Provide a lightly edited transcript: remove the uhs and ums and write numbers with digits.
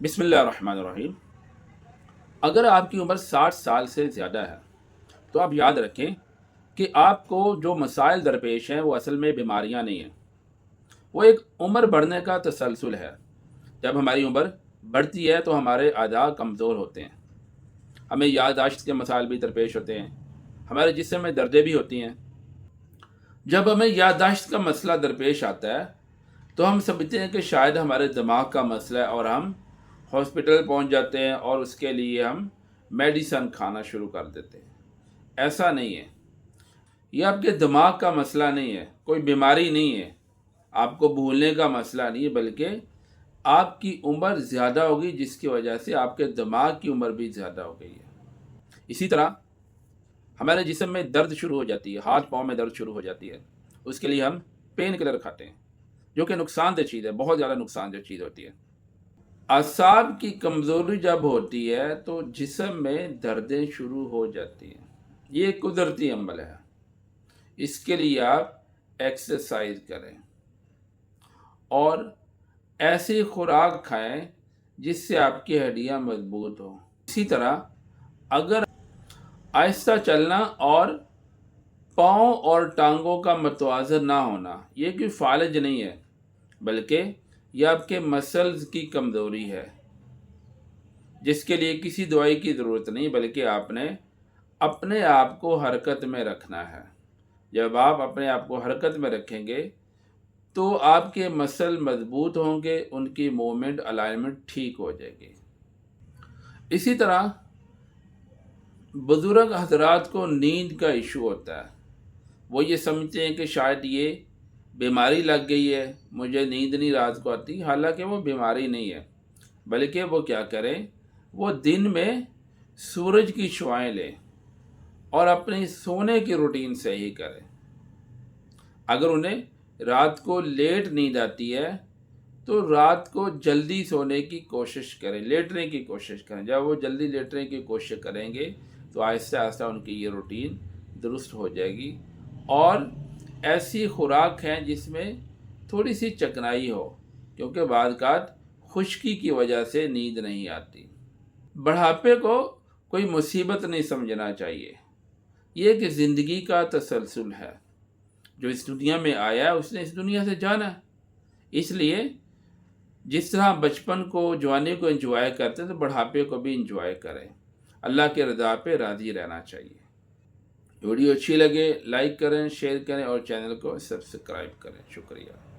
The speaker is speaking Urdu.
بسم اللہ الرحمن الرحیم۔ اگر آپ کی عمر 60 سال سے زیادہ ہے تو آپ یاد رکھیں کہ آپ کو جو مسائل درپیش ہیں وہ اصل میں بیماریاں نہیں ہیں، وہ ایک عمر بڑھنے کا تسلسل ہے۔ جب ہماری عمر بڑھتی ہے تو ہمارے اعضاء کمزور ہوتے ہیں، ہمیں یادداشت کے مسائل بھی درپیش ہوتے ہیں، ہمارے جسم میں دردیں بھی ہوتی ہیں۔ جب ہمیں یادداشت کا مسئلہ درپیش آتا ہے تو ہم سمجھتے ہیں کہ شاید ہمارے دماغ کا مسئلہ ہے اور ہم ہاسپٹل پہنچ جاتے ہیں اور اس کے لیے ہم میڈیسن کھانا شروع کر دیتے ہیں۔ ایسا نہیں ہے، یہ آپ کے دماغ کا مسئلہ نہیں ہے، کوئی بیماری نہیں ہے، آپ کو بھولنے کا مسئلہ نہیں ہے، بلکہ آپ کی عمر زیادہ ہوگی جس کی وجہ سے آپ کے دماغ کی عمر بھی زیادہ ہو گئی ہے۔ اسی طرح ہمارے جسم میں درد شروع ہو جاتی ہے، ہاتھ پاؤں میں درد شروع ہو جاتی ہے، اس کے لیے ہم پین کلر کھاتے ہیں جو کہ نقصان دہ چیز ہے، بہت زیادہ نقصان دہ چیز ہوتی ہے۔ اعصاب کی کمزوری جب ہوتی ہے تو جسم میں دردیں شروع ہو جاتی ہیں، یہ قدرتی عمل ہے۔ اس کے لیے آپ ایکسرسائز کریں اور ایسی خوراک کھائیں جس سے آپ کی ہڈیاں مضبوط ہوں۔ اسی طرح اگر آہستہ چلنا اور پاؤں اور ٹانگوں کا متوازن نہ ہونا یہ کوئی فالج نہیں ہے، بلکہ یہ آپ کے مسلز کی کمزوری ہے، جس کے لیے کسی دوائی کی ضرورت نہیں، بلکہ آپ نے اپنے آپ کو حرکت میں رکھنا ہے۔ جب آپ اپنے آپ کو حرکت میں رکھیں گے تو آپ کے مسل مضبوط ہوں گے، ان کی موومنٹ الائنمنٹ ٹھیک ہو جائے گی۔ اسی طرح بزرگ حضرات کو نیند کا ایشو ہوتا ہے، وہ یہ سمجھتے ہیں کہ شاید یہ بیماری لگ گئی ہے، مجھے نیند نہیں رات کو آتی، حالانکہ وہ بیماری نہیں ہے، بلکہ وہ کیا کریں، وہ دن میں سورج کی شعائیں لیں اور اپنی سونے کی روٹین صحیح کریں۔ اگر انہیں رات کو لیٹ نیند آتی ہے تو رات کو جلدی سونے کی کوشش کریں، لیٹنے کی کوشش کریں۔ جب وہ جلدی لیٹنے کی کوشش کریں گے تو آہستہ آہستہ ان کی یہ روٹین درست ہو جائے گی۔ اور ایسی خوراک ہے جس میں تھوڑی سی چکنائی ہو، کیونکہ بعض اوقات خشکی کی وجہ سے نیند نہیں آتی۔ بڑھاپے کو کوئی مصیبت نہیں سمجھنا چاہیے، یہ ایک زندگی کا تسلسل ہے۔ جو اس دنیا میں آیا ہے اس نے اس دنیا سے جانا ہے، اس لیے جس طرح بچپن کو، جوانی کو انجوائے کرتے ہیں تو بڑھاپے کو بھی انجوائے کریں۔ اللہ کے رضا پہ راضی رہنا چاہیے۔ ویڈیو اچھی لگے لائک کریں، شیئر کریں اور چینل کو سبسکرائب کریں۔ شکریہ۔